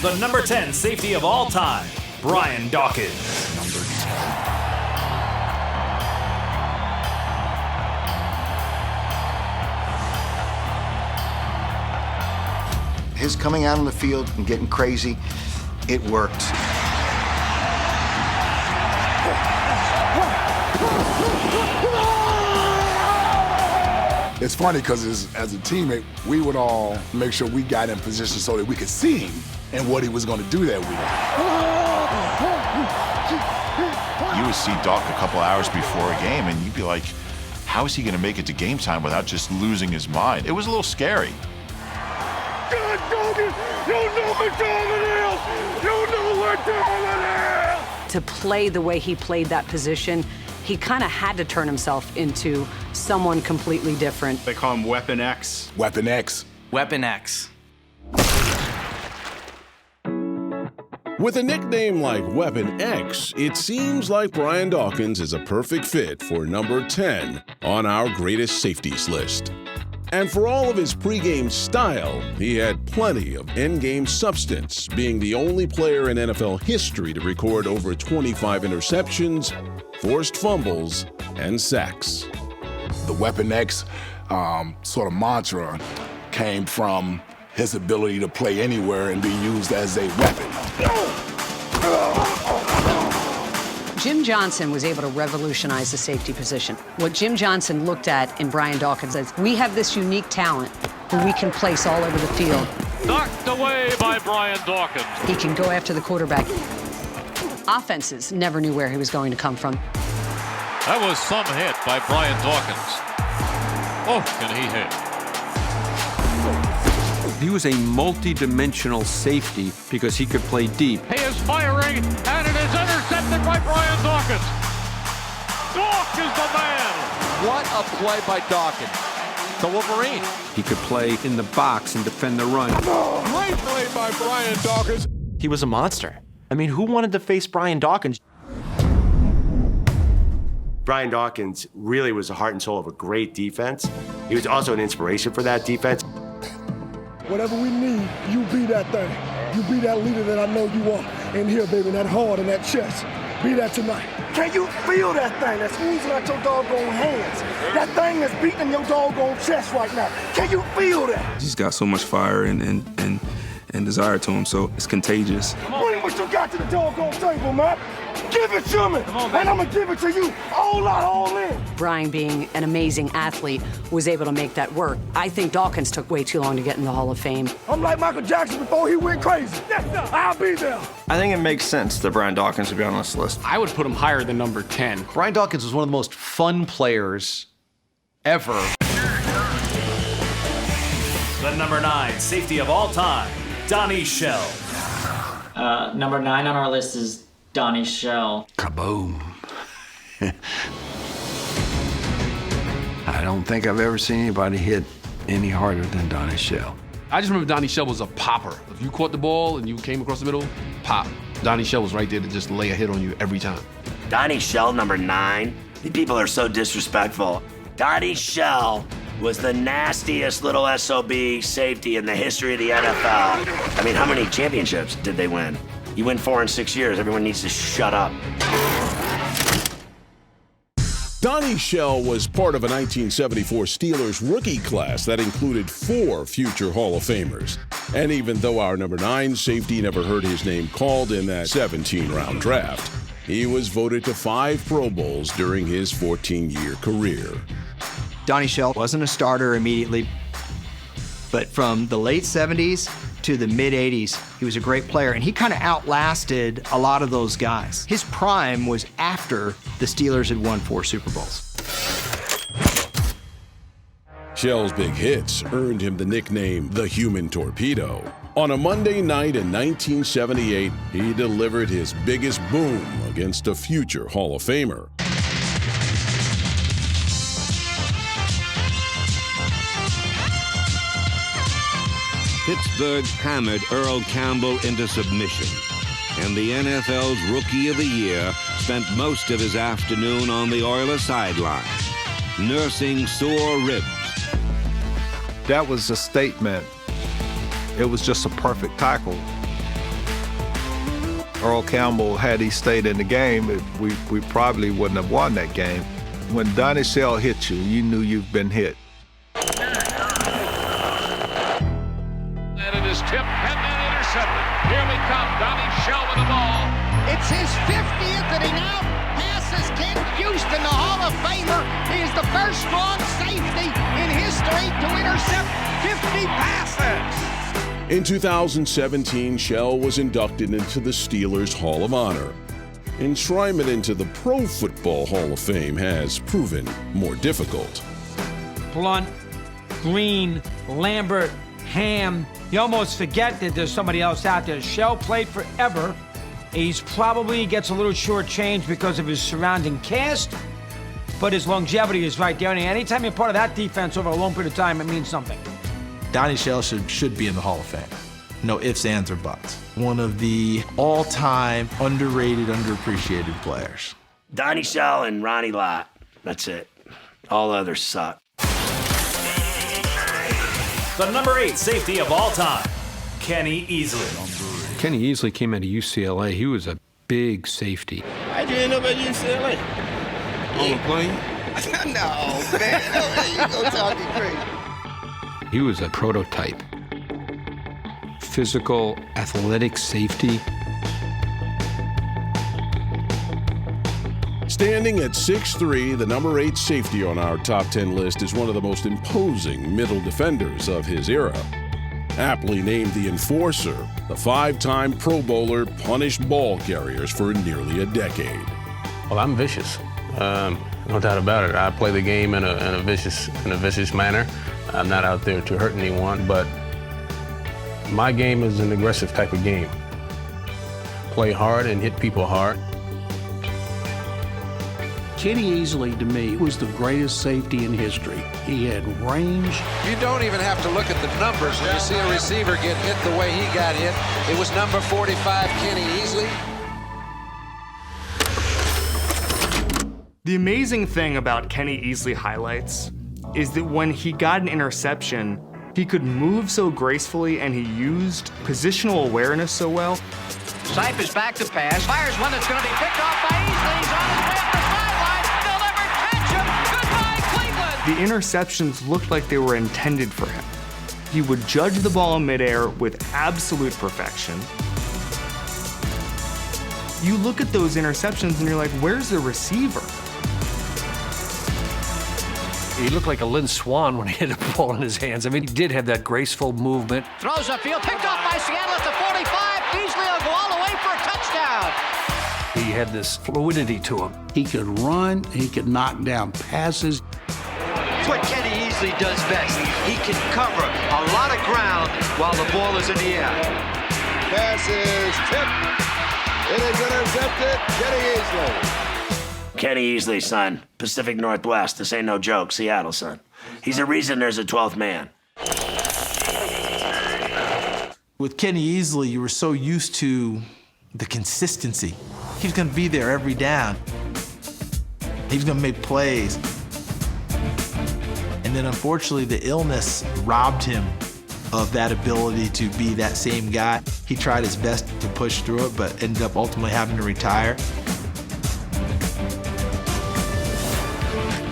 the number 10 safety of all time, Brian Dawkins. Number 10. His coming out on the field and getting crazy, it worked. It's funny because as a teammate, we would all make sure we got in position so that we could see him and what he was going to do that week. You would see Doc a couple hours before a game, and you'd be like, how is he going to make it to game time without just losing his mind? It was a little scary. God, Dawkins, you know what time it is! You know what time it is! To play the way he played that position, he kind of had to turn himself into someone completely different. They call him Weapon X. Weapon X. Weapon X. With a nickname like Weapon X, it seems like Brian Dawkins is a perfect fit for number 10 on our greatest safeties list. And for all of his pregame style, he had plenty of endgame substance, being the only player in NFL history to record over 25 interceptions, forced fumbles, and sacks. The Weapon X sort of mantra came from his ability to play anywhere and be used as a weapon. Jim Johnson was able to revolutionize the safety position. What Jim Johnson looked at in Brian Dawkins is, we have this unique talent who we can place all over the field. Knocked away by Brian Dawkins. He can go after the quarterback. Offenses never knew where he was going to come from. That was some hit by Brian Dawkins. Oh, can he hit? He was a multi-dimensional safety because he could play deep. He is firing, and it is intercepted by Brian Dawkins. Dawk is the man. What a play by Dawkins. The Wolverine. He could play in the box and defend the run. Great play by Brian Dawkins. He was a monster. I mean, who wanted to face Brian Dawkins? Brian Dawkins really was the heart and soul of a great defense. He was also an inspiration for that defense. Whatever we need, you be that thing. You be that leader that I know you are. In here, baby, that heart and that chest. Be that tonight. Can you feel that thing that's squeezing out your doggone hands? That thing that's beating your doggone chest right now. Can you feel that? He's got so much fire and desire to him, so it's contagious. Bring what you got to the doggone table, man. Give it to me, and I'm gonna give it to you all out, all in. Brian, being an amazing athlete, was able to make that work. I think Dawkins took way too long to get in the Hall of Fame. I'm like Michael Jackson before he went crazy. Yes, sir. I'll be there. I think it makes sense that Brian Dawkins would be on this list. I would put him higher than number 10. Brian Dawkins was one of the most fun players ever. The number 9 safety of all time, Donnie Shell. Number 9 on our list is Donnie Shell. Kaboom. I don't think I've ever seen anybody hit any harder than Donnie Shell. I just remember Donnie Shell was a popper. If you caught the ball and you came across the middle, pop. Donnie Shell was right there to just lay a hit on you every time. Donnie Shell, number 9. These people are so disrespectful. Donnie Shell was the nastiest little SOB safety in the history of the NFL. I mean, how many championships did they win? You win 4 in 6 years. Everyone needs to shut up. Donnie Shell was part of a 1974 Steelers rookie class that included 4 future Hall of Famers. And even though our number 9 safety never heard his name called in that 17-round draft, he was voted to 5 Pro Bowls during his 14-year career. Donnie Shell wasn't a starter immediately, but from the late 70s to the mid-80s, he was a great player, and he kind of outlasted a lot of those guys. His prime was after the Steelers had won 4 Super Bowls. Shell's big hits earned him the nickname the Human Torpedo. On a Monday night in 1978, he delivered his biggest boom against a future Hall of Famer. Pittsburgh hammered Earl Campbell into submission, and the NFL's Rookie of the Year spent most of his afternoon on the Oilers sideline, nursing sore ribs. That was a statement. It was just a perfect tackle. Earl Campbell, had he stayed in the game, we probably wouldn't have won that game. When Donnie Shell hit you, you knew you've been hit. And it is tipped and then intercepted. Here we come, Donnie Shell with the ball. It's his 50th, and he now passes Ken Houston, the Hall of Famer. He is the first strong safety in history to intercept 50 passes. In 2017, Shell was inducted into the Steelers Hall of Honor. Enshrinement into the Pro Football Hall of Fame has proven more difficult. Blount, Green, Lambert, Ham. You almost forget that there's somebody else out there. Shell played forever. He's probably gets a little shortchanged because of his surrounding cast, but his longevity is right there. And anytime you're part of that defense over a long period of time, it means something. Donnie Shell should be in the Hall of Fame. No ifs, ands, or buts. One of the all-time underrated, underappreciated players. Donnie Shell and Ronnie Lott. That's it. All others suck. The number 8 safety of all time, Kenny Easley. Kenny Easley came out of UCLA. He was a big safety. How'd you end up at UCLA? On the plane? No, man. You go talking crazy. He was a prototype. Physical, athletic safety. Standing at 6'3", the number 8 safety on our top 10 list is one of the most imposing middle defenders of his era. Aptly named the Enforcer, the 5-time Pro Bowler punished ball carriers for nearly a decade. Well, I'm vicious, no doubt about it. I play the game in a vicious manner. I'm not out there to hurt anyone, but my game is an aggressive type of game. Play hard and hit people hard. Kenny Easley, to me, was the greatest safety in history. He had range. You don't even have to look at the numbers when you see a receiver get hit the way he got hit. It was number 45, Kenny Easley. The amazing thing about Kenny Easley highlights is that when he got an interception, he could move so gracefully and he used positional awareness so well. Sipe is back to pass, fires one that's going to be picked off by Easley. He's on his way up the sideline. They'll never catch him. Goodbye, Cleveland. The interceptions looked like they were intended for him. He would judge the ball in midair with absolute perfection. You look at those interceptions and you're like, where's the receiver? He looked like a Lynn Swan when he had the ball in his hands. I mean, he did have that graceful movement. Throws upfield, picked off by Seattle at the 45. Easley will go all the way for a touchdown. He had this fluidity to him. He could run, he could knock down passes. It's what Kenny Easley does best. He can cover a lot of ground while the ball is in the air. Pass is tipped. It is intercepted. Kenny Easley. Kenny Easley, son. Pacific Northwest. This ain't no joke. Seattle, son. He's the reason there's a 12th man. With Kenny Easley, you were so used to the consistency. He was going to be there every down. He was going to make plays. And then unfortunately, the illness robbed him of that ability to be that same guy. He tried his best to push through it, but ended up ultimately having to retire.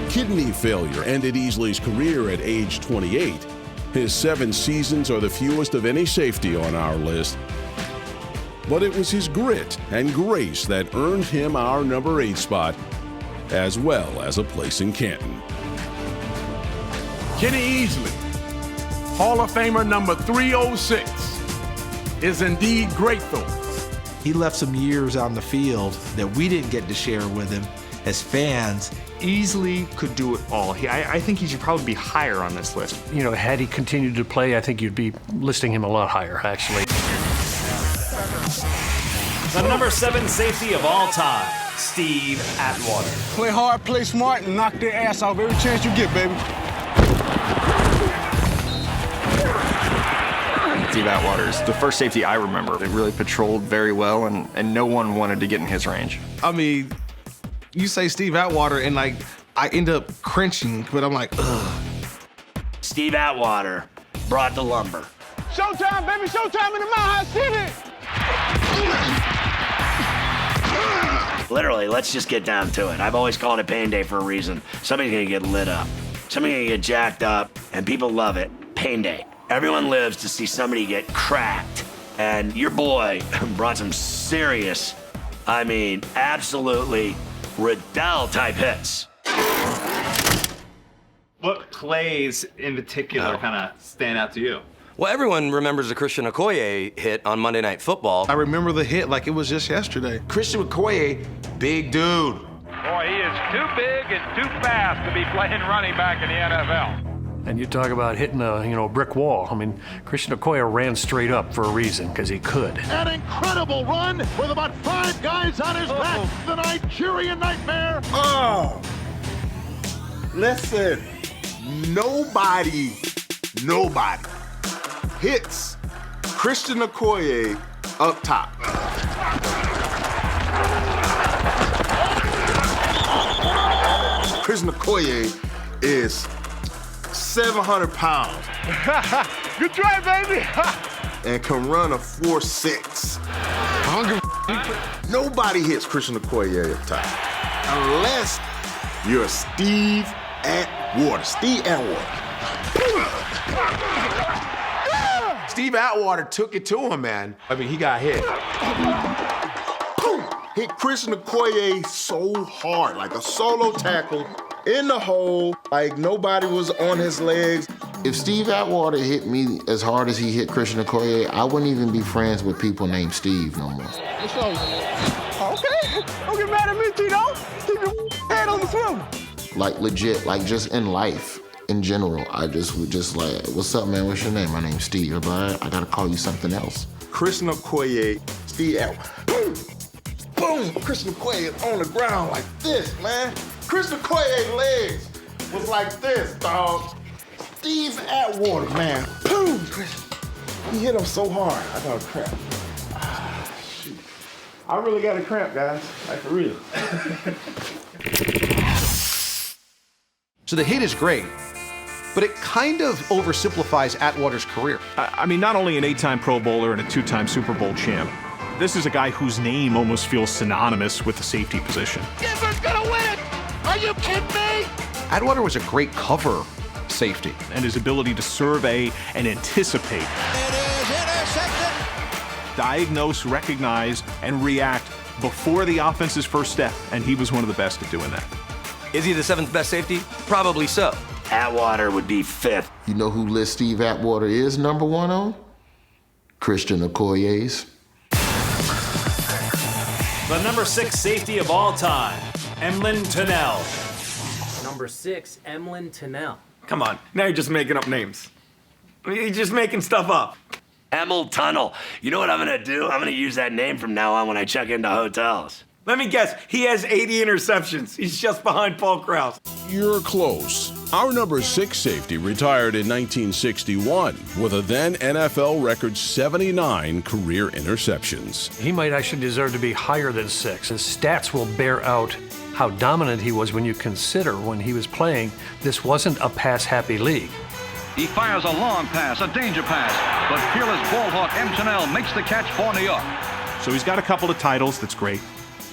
Kidney failure ended Easley's career at age 28. His 7 seasons are the fewest of any safety on our list. But it was his grit and grace that earned him our number 8 spot, as well as a place in Canton. Kenny Easley, Hall of Famer number 306, is indeed grateful. He left some years on the field that we didn't get to share with him as fans. Easily could do it all. I think he should probably be higher on this list. You know, had he continued to play, I think you'd be listing him a lot higher, actually. The number 7 safety of all time, Steve Atwater. Play hard, play smart, and knock their ass off every chance you get, baby. Steve Atwater is the first safety I remember. They really patrolled very well, and no one wanted to get in his range. I mean, you say Steve Atwater, and like, I end up cringing, but I'm like, ugh. Steve Atwater brought the lumber. Showtime, baby, showtime in the Mile High City. Literally, let's just get down to it. I've always called it pain day for a reason. Somebody's gonna get lit up. Somebody's gonna get jacked up, and people love it. Pain day. Everyone lives to see somebody get cracked. And your boy brought some serious, I mean, absolutely Riddell type hits. What plays in particular kind of stand out to you? Well, everyone remembers the Christian Okoye hit on Monday Night Football. I remember the hit like it was just yesterday. Christian Okoye, big dude. Boy, he is too big and too fast to be playing running back in the NFL. And you talk about hitting a brick wall. I mean, Christian Okoye ran straight up for a reason, because he could. An incredible run with about 5 guys on his back. The Nigerian Nightmare. Oh, listen, nobody hits Christian Okoye up top. Christian Okoye is 700 pounds. Good try, baby. And can run a 4.6. Nobody hits Christian Okoye up top unless you're Steve Atwater. Steve Atwater. Steve Atwater took it to him, man. I mean, he got hit. Hit Christian Okoye so hard, like a solo tackle in the hole, like nobody was on his legs. If Steve Atwater hit me as hard as he hit Christian Okoye, I wouldn't even be friends with people named Steve no more. Okay, don't get mad at me, Tito. Keep your head on the swivel. Like legit, like just in life, in general, I just would just like, what's up, man? What's your name? My name's Steve, but I gotta call you something else. Christian Okoye, Steve Atwater. Boom! Christian Okoye is on the ground like this, man. Christian Okoye's legs was like this, dog. Steve Atwater, man. Boom! He hit him so hard, I got a cramp. Shoot. I really got a cramp, guys. Like for real. So the hit is great, but it kind of oversimplifies Atwater's career. I mean, not only an 8-time Pro Bowler and a 2-time Super Bowl champ, this is a guy whose name almost feels synonymous with the safety position. Gibber's gonna win it! Are you kidding me? Atwater was a great cover safety. And his ability to survey and anticipate. It is intercepted. Diagnose, recognize, and react before the offense's first step, and he was one of the best at doing that. Is he the 7th best safety? Probably so. Atwater would be 5th. You know who list Steve Atwater is number 1 on? Christian Okoye's. The number 6 safety of all time, Emlyn Tunnell. Number 6, Emlyn Tunnell. Come on, now you're just making up names. You're just making stuff up. Emil Tunnel. You know what I'm gonna do? I'm gonna use that name from now on when I check into hotels. Let me guess, he has 80 interceptions. He's just behind Paul Krause. You're close. Our number 6 safety retired in 1961 with a then NFL record 79 career interceptions. He might actually deserve to be higher than 6. His stats will bear out how dominant he was when you consider when he was playing, this wasn't a pass-happy league. He fires a long pass, a danger pass, but fearless ball hawk M. Tunnell makes the catch for New York. So he's got a couple of titles, that's great.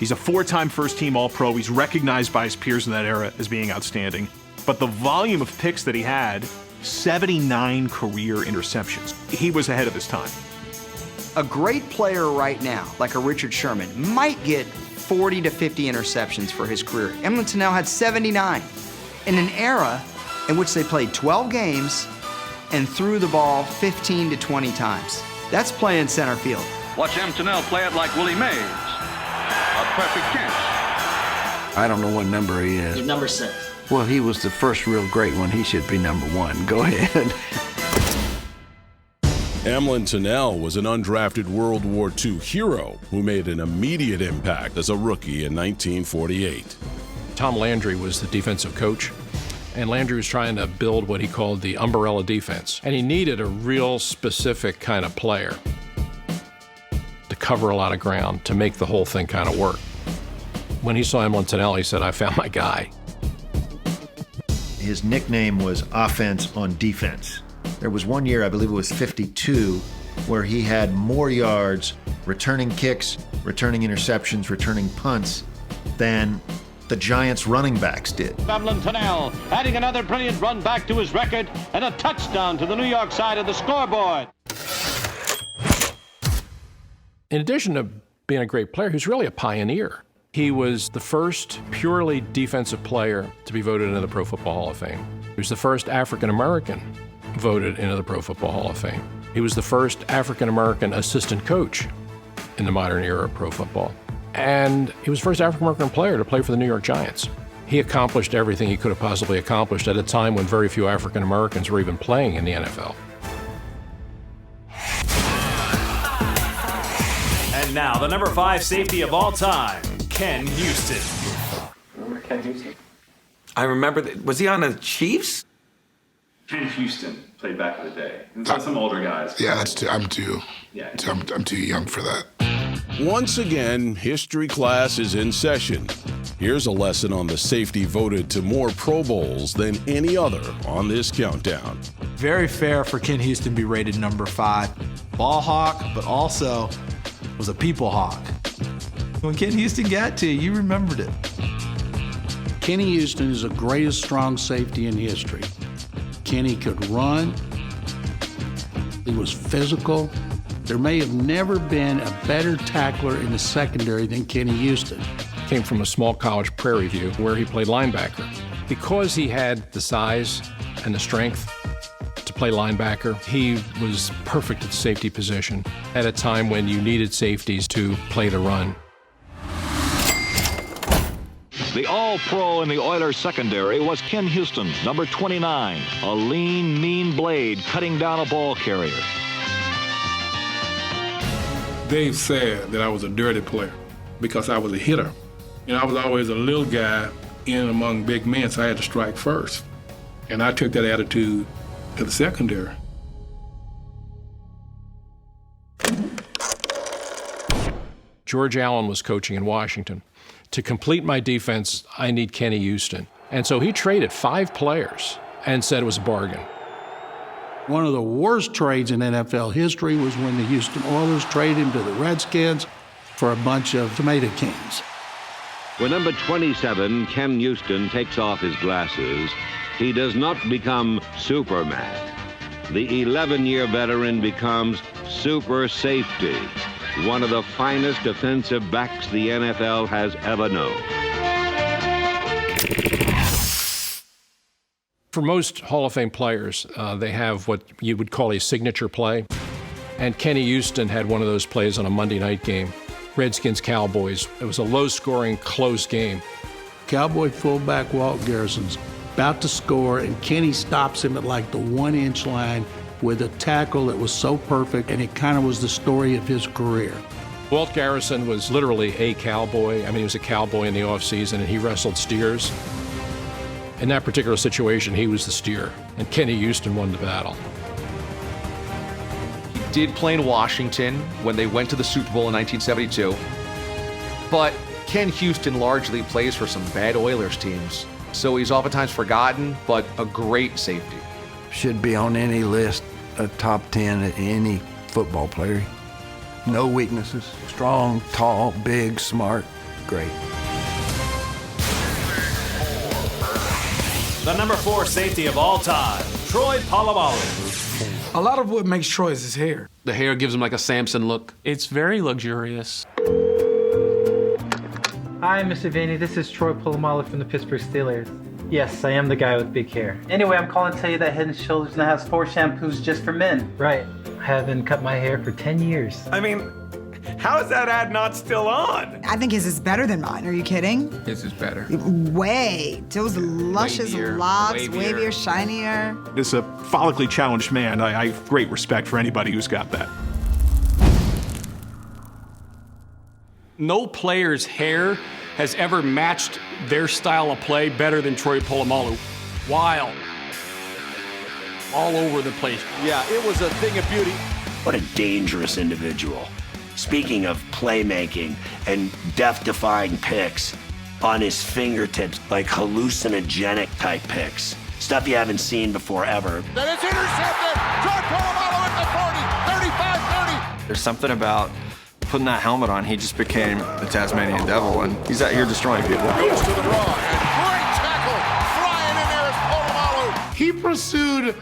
He's a 4-time first-team All-Pro. He's recognized by his peers in that era as being outstanding. But the volume of picks that he had, 79 career interceptions. He was ahead of his time. A great player right now, like a Richard Sherman, might get 40 to 50 interceptions for his career. Emlyn Tunnell had 79 in an era in which they played 12 games and threw the ball 15 to 20 times. That's playing center field. Watch M. Tunnell play it like Willie Mays. A perfect catch. I don't know what number he is. He's number 6. Well, he was the first real great one. He should be number 1. Go ahead. Emlyn Tunnell was an undrafted World War II hero who made an immediate impact as a rookie in 1948. Tom Landry was the defensive coach, and Landry was trying to build what he called the umbrella defense. And he needed a real specific kind of player to cover a lot of ground to make the whole thing kind of work. When he saw Emlyn Tunnell, he said, I found my guy. His nickname was Offense on Defense. There was one year, I believe it was 52, where he had more yards returning kicks, returning interceptions, returning punts than the Giants running backs did. Tunnell adding another brilliant run back to his record and a touchdown to the New York side of the scoreboard. In addition to being a great player, he was really a pioneer. He was the first purely defensive player to be voted into the Pro Football Hall of Fame. He was the first African-American voted into the Pro Football Hall of Fame. He was the first African-American assistant coach in the modern era of pro football. And he was the first African-American player to play for the New York Giants. He accomplished everything he could have possibly accomplished at a time when very few African-Americans were even playing in the NFL. And now, the number 5 safety of all time, Ken Houston. Remember Ken Houston? I remember, was he on the Chiefs? Ken Houston played back in the day. Some older guys. Yeah, I'm too young for that. Once again, history class is in session. Here's a lesson on the safety voted to more Pro Bowls than any other on this countdown. Very fair for Ken Houston to be rated number 5. Ball hawk, but also was a people hawk. When Ken Houston got to you, you remembered it. Kenny Houston is the greatest strong safety in history. Kenny could run. He was physical. There may have never been a better tackler in the secondary than Kenny Houston. Came from a small college Prairie View where he played linebacker. Because he had the size and the strength to play linebacker, he was perfect at the safety position at a time when you needed safeties to play the run. The All-Pro in the Oilers secondary was Ken Houston, number 29, a lean, mean blade cutting down a ball carrier. Dave said that I was a dirty player because I was a hitter. You know, I was always a little guy in among big men, so I had to strike first. And I took that attitude to the secondary. George Allen was coaching in Washington. To complete my defense, I need Kenny Houston. And so he traded 5 players and said it was a bargain. One of the worst trades in NFL history was when the Houston Oilers traded him to the Redskins for a bunch of tomato cans. When number 27, Ken Houston, takes off his glasses, he does not become Superman. The 11-year veteran becomes Super Safety, one of the finest defensive backs the NFL has ever known. For most Hall of Fame players, they have what you would call a signature play. And Kenny Houston had one of those plays on a Monday night game. Redskins, Cowboys. It was a low-scoring, close game. Cowboy fullback Walt Garrison's about to score, and Kenny stops him at like the 1-inch line with a tackle that was so perfect, and it kind of was the story of his career. Walt Garrison was literally a cowboy. I mean, he was a cowboy in the offseason, and he wrestled steers. In that particular situation, he was the steer, and Kenny Houston won the battle. He did play in Washington when they went to the Super Bowl in 1972, but Ken Houston largely plays for some bad Oilers teams, so he's oftentimes forgotten, but a great safety. Should be on any list of top 10 at any football player. No weaknesses. Strong, tall, big, smart, great. The number 4 safety of all time, Troy Polamalu. A lot of what makes Troy is his hair. The hair gives him like a Samson look. It's very luxurious. Hi, Mr. Vaney. This is Troy Polamalu from the Pittsburgh Steelers. Yes, I am the guy with big hair. Anyway, I'm calling to tell you that Head & Shoulders now has 4 shampoos just for men. Right. I haven't cut my hair for 10 years. I mean, how is that ad not still on? I think his is better than mine. Are you kidding? His is better. Way. Those luscious locks, wavier, shinier. As a follically challenged man, I have great respect for anybody who's got that. No player's hair has ever matched their style of play better than Troy Polamalu. Wild. All over the place. Yeah, it was a thing of beauty. What a dangerous individual. Speaking of playmaking and death-defying picks on his fingertips, like hallucinogenic type picks. Stuff you haven't seen before ever. That is intercepted. Troy Polamalu at the 40, 35-30. There's something about putting that helmet on, he just became the Tasmanian Devil, and he's out here destroying people. Goes to the raw, and great tackle, flying in there is Polamalu. He pursued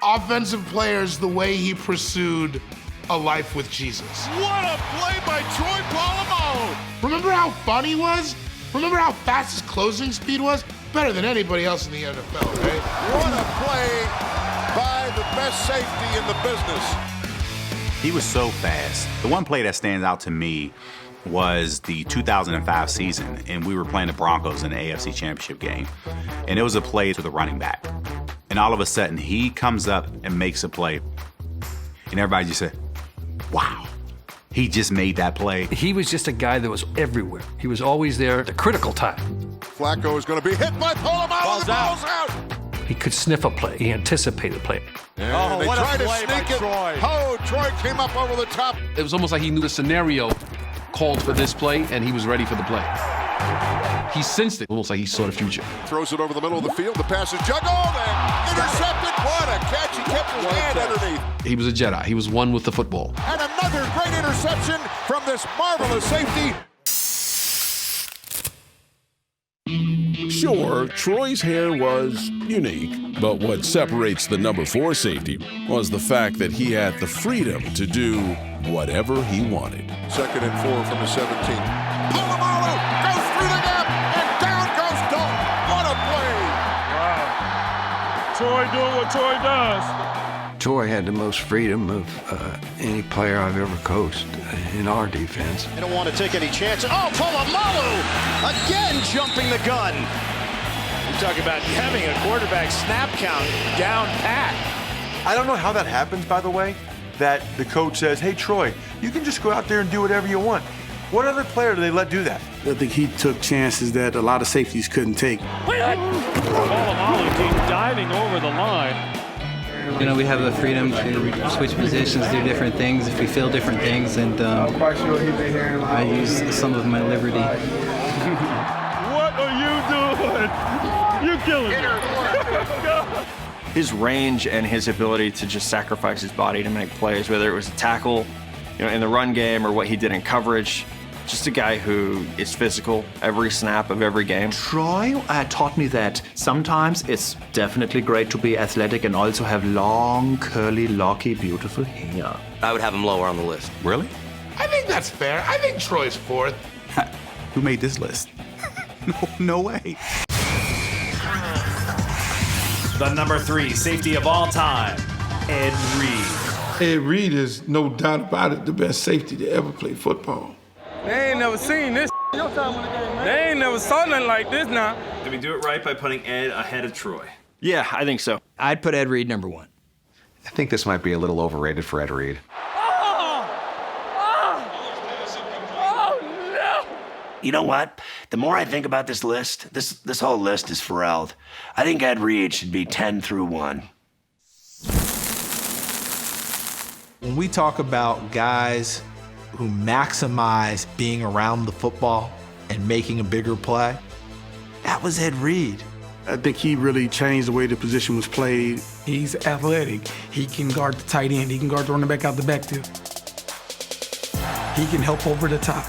offensive players the way he pursued a life with Jesus. What a play by Troy Polamalu! Remember how fun he was? Remember how fast his closing speed was? Better than anybody else in the NFL, right? What a play by the best safety in the business. He was so fast. The one play that stands out to me was the 2005 season, and we were playing the Broncos in the AFC Championship game. And it was a play to the running back. And all of a sudden, he comes up and makes a play. And everybody just said, wow, he just made that play. He was just a guy that was everywhere. He was always there at the critical time. Flacco is going to be hit by Polamalu. The ball's out. He could sniff a play. He anticipated a play. And they tried to sneak it. Troy. Oh, Troy came up over the top. It was almost like he knew the scenario called for this play, and he was ready for the play. He sensed it, almost like he saw the future. Throws it over the middle of the field. The pass is juggled and intercepted. What a catch. He kept his hand underneath. He was a Jedi. He was one with the football. And another great interception from this marvelous safety. Sure, Troy's hair was unique, but what separates the number 4 safety was the fact that he had the freedom to do whatever he wanted. 2nd and 4 from the 17. Polamalu goes through the gap, and down goes Dalton. What a play! Wow. Troy doing what Troy does. Troy had the most freedom of any player I've ever coached in our defense. They don't want to take any chances. Oh, Polamalu again jumping the gun. We're talking about having a quarterback snap count down pat. I don't know how that happens, by the way, that the coach says, hey, Troy, you can just go out there and do whatever you want. What other player do they let do that? I think he took chances that a lot of safeties couldn't take. Polamalu came diving over the line. You know, we have the freedom to switch positions, do different things if we feel different things, and I use some of my liberty. What are you doing? You're killing me. His range and his ability to just sacrifice his body to make plays, whether it was a tackle, you know, in the run game or what he did in coverage. Just a guy who is physical every snap of every game. Troy taught me that sometimes it's definitely great to be athletic and also have long, curly, locky, beautiful hair. I would have him lower on the list. Really? I think that's fair. I think Troy's 4th. Who made this list? No way. The number 3 safety of all time, Ed Reed. Ed Reed is, no doubt about it, the best safety to ever play football. They ain't never seen this. They ain't never saw nothing like this now. Did we do it right by putting Ed ahead of Troy? Yeah, I think so. I'd put Ed Reed number 1. I think this might be a little overrated for Ed Reed. You know what? The more I think about this list, this whole list is Pharrelled. I think Ed Reed should be 10 through 1. When we talk about guys who maximize being around the football and making a bigger play, that was Ed Reed. I think he really changed the way the position was played. He's athletic. He can guard the tight end. He can guard the running back out the backfield. He can help over the top.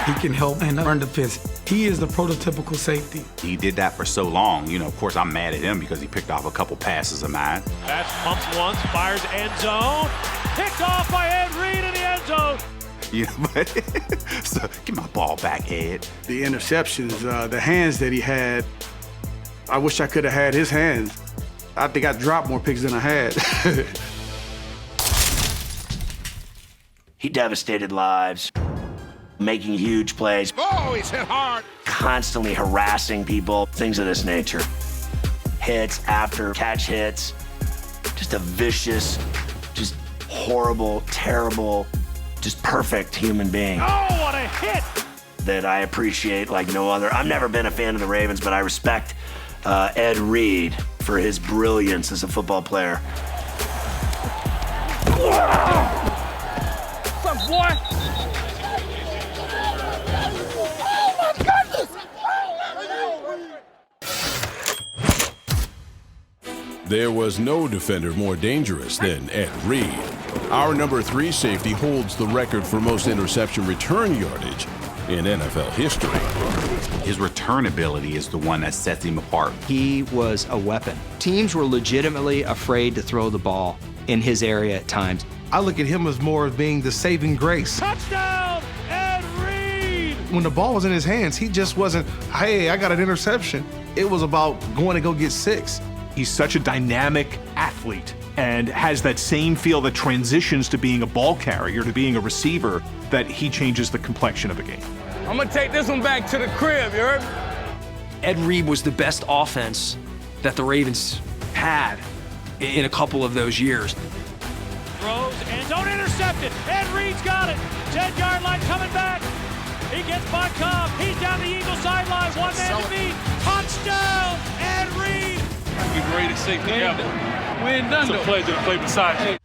He can help and earn the fist. He is the prototypical safety. He did that for so long. You know, of course, I'm mad at him because he picked off a couple passes of mine. That's pumps once, fires end zone. Picked off by Ed Reed in the end zone. You know, but so give my ball back, Ed. The interceptions, the hands that he had, I wish I could have had his hands. I think I dropped more picks than I had. He devastated lives, making huge plays. Oh, he's hit hard. Constantly harassing people, things of this nature. Hits after catch hits. Just a vicious, just horrible, terrible, just perfect human being. Oh, what a hit! That I appreciate like no other. I've never been a fan of the Ravens, but I respect Ed Reed for his brilliance as a football player. What's up, boy? There was no defender more dangerous than Ed Reed. Our number 3 safety holds the record for most interception return yardage in NFL history. His return ability is the one that sets him apart. He was a weapon. Teams were legitimately afraid to throw the ball in his area at times. I look at him as more of being the saving grace. Touchdown, Ed Reed! When the ball was in his hands, he just wasn't, hey, I got an interception. It was about going to go get 6. He's such a dynamic athlete and has that same feel that transitions to being a ball carrier, to being a receiver, that he changes the complexion of the game. I'm gonna take this one back to the crib, you heard? Ed Reed was the best offense that the Ravens had in a couple of those years. Throws and don't intercept it. Ed Reed's got it. 10-yard line coming back. He gets by Cobb. He's down the Eagles sideline. One man to beat. Touchdown, Ed Reed. Be the greatest safety ever. We ain't done. It's a pleasure to play beside you.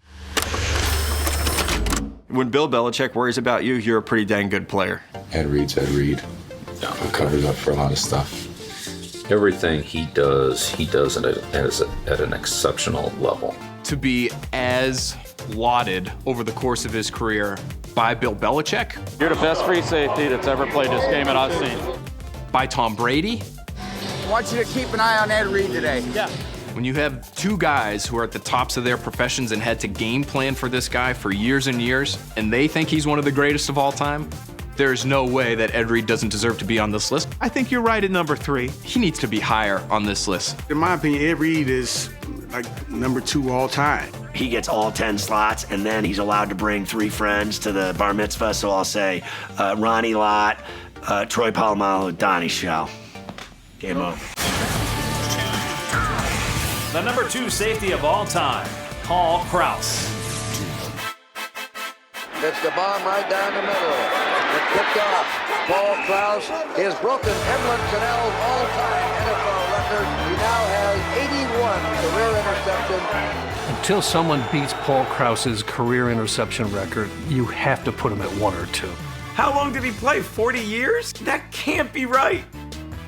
When Bill Belichick worries about you, you're a pretty dang good player. Ed Reed's Ed Reed. He covers up for a lot of stuff. Everything he does at an exceptional level. To be as lauded over the course of his career by Bill Belichick. You're the best free safety that's ever played this game that I've seen. By Tom Brady. I want you to keep an eye on Ed Reed today. Yeah. When you have two guys who are at the tops of their professions and had to game plan for this guy for years and years, and they think he's one of the greatest of all time, there's no way that Ed Reed doesn't deserve to be on this list. I think you're right at number 3. He needs to be higher on this list. In my opinion, Ed Reed is like number 2 all time. He gets all 10 slots, and then he's allowed to bring 3 friends to the bar mitzvah. So I'll say Ronnie Lott, Troy Polamalu, Donnie Shell. Game over. The number 2 safety of all time, Paul Krause. It's the bomb right down the middle. It's picked off. Paul Krause has broken Edmund Cannell's all-time NFL record. He now has 81 career interceptions. Until someone beats Paul Krause's career interception record, you have to put him at 1 or 2. How long did he play? 40 years? That can't be right.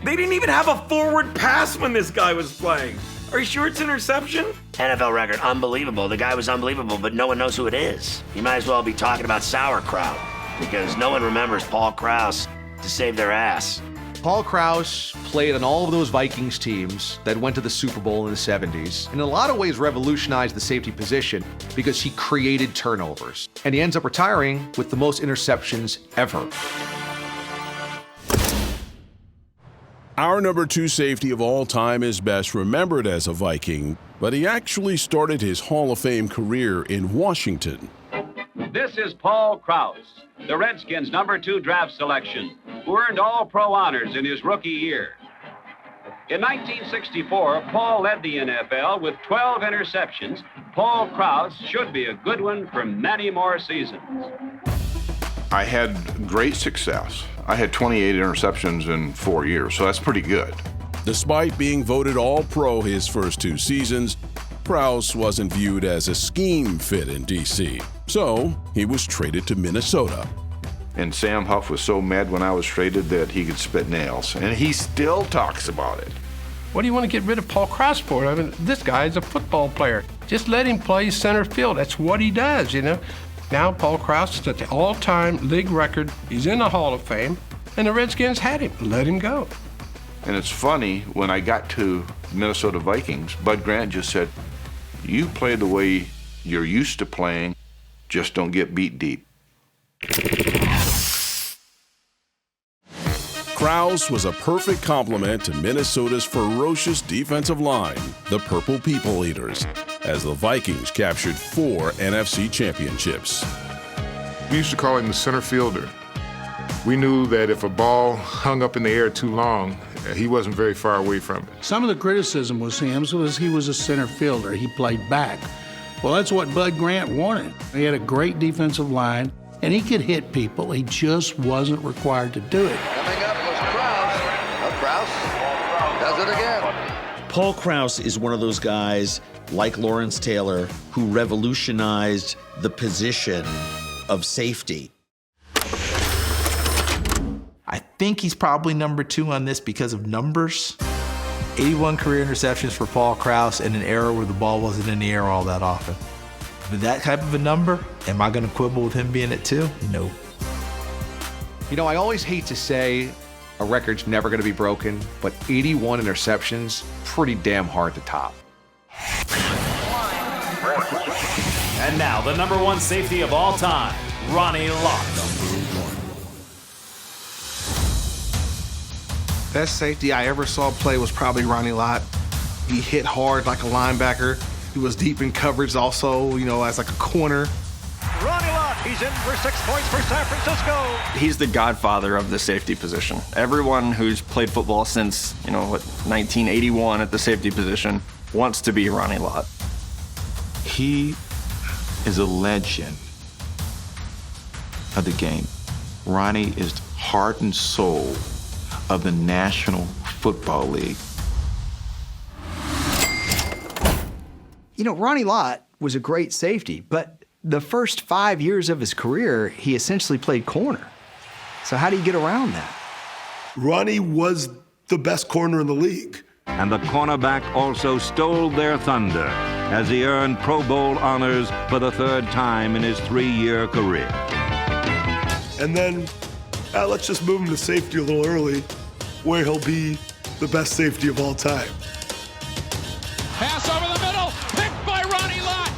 They didn't even have a forward pass when this guy was playing. Are you sure it's interception? NFL record, unbelievable. The guy was unbelievable, but no one knows who it is. You might as well be talking about sauerkraut, because no one remembers Paul Krause to save their ass. Paul Krause played on all of those Vikings teams that went to the Super Bowl in the 70s, and in a lot of ways revolutionized the safety position because he created turnovers. And he ends up retiring with the most interceptions ever. Our number 2 safety of all time is best remembered as a Viking, but he actually started his Hall of Fame career in Washington. This is Paul Krause, the Redskins' number 2 draft selection, who earned All-Pro honors in his rookie year. In 1964, Paul led the NFL with 12 interceptions. Paul Krause should be a good one for many more seasons. I had great success. I had 28 interceptions in 4 years, so that's pretty good. Despite being voted All-Pro his first 2 seasons, Krause wasn't viewed as a scheme fit in D.C., so he was traded to Minnesota. And Sam Huff was so mad when I was traded that he could spit nails, and he still talks about it. What do you want to get rid of Paul Krause for? I mean, this guy is a football player. Just let him play center field. That's what he does, you know. Now Paul Krause is at the all-time league record. He's in the Hall of Fame, and the Redskins had him. Let him go. And it's funny, when I got to Minnesota Vikings, Bud Grant just said, "You play the way you're used to playing, just don't get beat deep." Krause was a perfect complement to Minnesota's ferocious defensive line, the Purple People Eaters, as the Vikings captured 4 NFC championships. We used to call him the center fielder. We knew that if a ball hung up in the air too long, he wasn't very far away from it. Some of the criticism was he was a center fielder. He played back. Well, that's what Bud Grant wanted. He had a great defensive line, and he could hit people. He just wasn't required to do it. Coming up was Krause. Krause does it again. Paul Krause is one of those guys, like Lawrence Taylor, who revolutionized the position of safety. I think he's probably number 2 on this because of numbers. 81 career interceptions for Paul Krause in an era where the ball wasn't in the air all that often. That type of a number, am I going to quibble with him being at 2? No. You know, I always hate to say a record's never going to be broken, but 81 interceptions, pretty damn hard to top. And now, the number 1 safety of all time, Ronnie Lott. Best safety I ever saw play was probably Ronnie Lott. He hit hard like a linebacker. He was deep in coverage also, you know, as like a corner. Ronnie Lott, he's in for 6 points for San Francisco. He's the godfather of the safety position. Everyone who's played football since, 1981 at the safety position wants to be Ronnie Lott. He is a legend of the game. Ronnie is the heart and soul of the National Football League. Ronnie Lott was a great safety, but the first 5 years of his career, he essentially played corner. So how do you get around that? Ronnie was the best corner in the league. And the cornerback also stole their thunder as he earned Pro Bowl honors for the 3rd time in his 3-year career. And then, let's just move him to safety a little early, where he'll be the best safety of all time. Pass over the middle, picked by Ronnie Lott.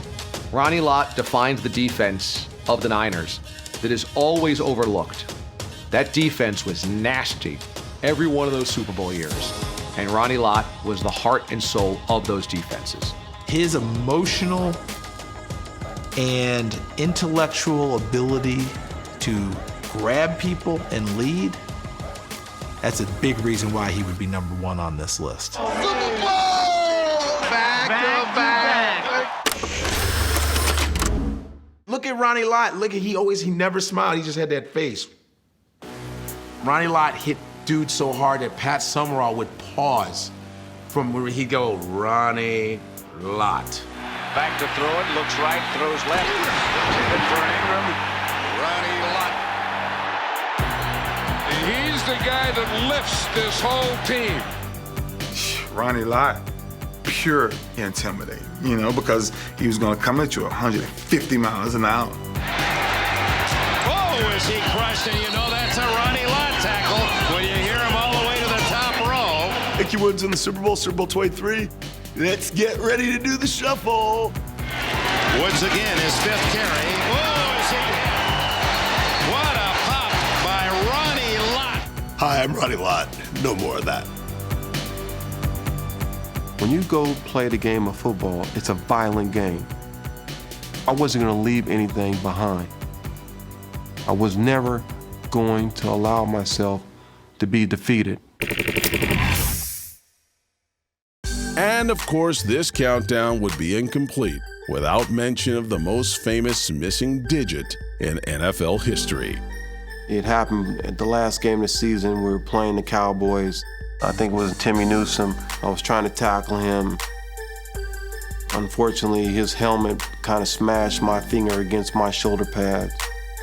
Ronnie Lott defined the defense of the Niners that is always overlooked. That defense was nasty every one of those Super Bowl years. And Ronnie Lott was the heart and soul of those defenses. His emotional and intellectual ability to grab people and lead, that's a big reason why he would be number 1 on this list. Look at Ronnie Lott. He never smiled. He just had that face. Ronnie Lott hit dude so hard that Pat Summerall would pause from where he'd go, Ronnie Lott. Back to throw it, looks right, throws left. Good for Ingram. Ronnie Lott. He's the guy that lifts this whole team. Ronnie Lott, pure intimidating, because he was going to come at you 150 miles an hour. Oh, is he crushed? And that's a Ronnie Lott tackle. Will you hear him all the way to the top row? Mickey Woods in the Super Bowl 23. Let's get ready to do the shuffle. Woods again, his 5th carry. Oh, is he? What a pop by Ronnie Lott. Hi, I'm Ronnie Lott. No more of that. When you go play the game of football, it's a violent game. I wasn't going to leave anything behind. I was never going to allow myself to be defeated. And of course, this countdown would be incomplete without mention of the most famous missing digit in NFL history. It happened at the last game of the season. We were playing the Cowboys. I think it was Timmy Newsome. I was trying to tackle him. Unfortunately, his helmet kind of smashed my finger against my shoulder pads.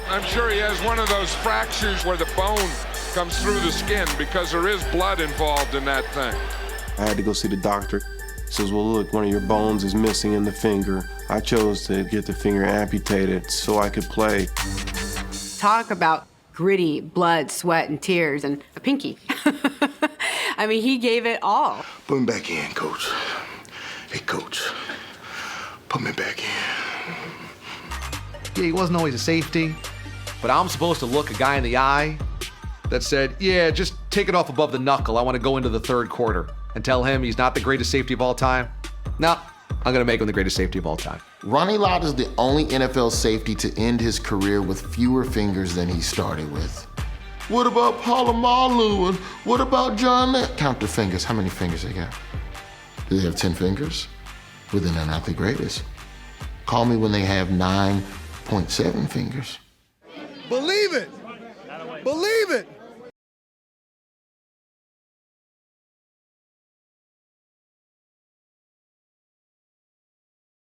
I'm sure he has one of those fractures where the bone comes through the skin because there is blood involved in that thing. I had to go see the doctor. He says, well, look, one of your bones is missing in the finger. I chose to get the finger amputated so I could play. Talk about gritty blood, sweat, and tears, and a pinky. I mean, he gave it all. Put me back in, Coach. Hey, Coach. Put me back in. Yeah, he wasn't always a safety, but I'm supposed to look a guy in the eye that said, yeah, just take it off above the knuckle. I want to go into the 3rd quarter and tell him he's not the greatest safety of all time. No, I'm going to make him the greatest safety of all time. Ronnie Lott is the only NFL safety to end his career with fewer fingers than he started with. What about Palomalu and what about John Lett? Count their fingers. How many fingers they got? Do they have 10 fingers? Well, then they're not the greatest. Call me when they have 9.7 fingers. Believe it. Believe it.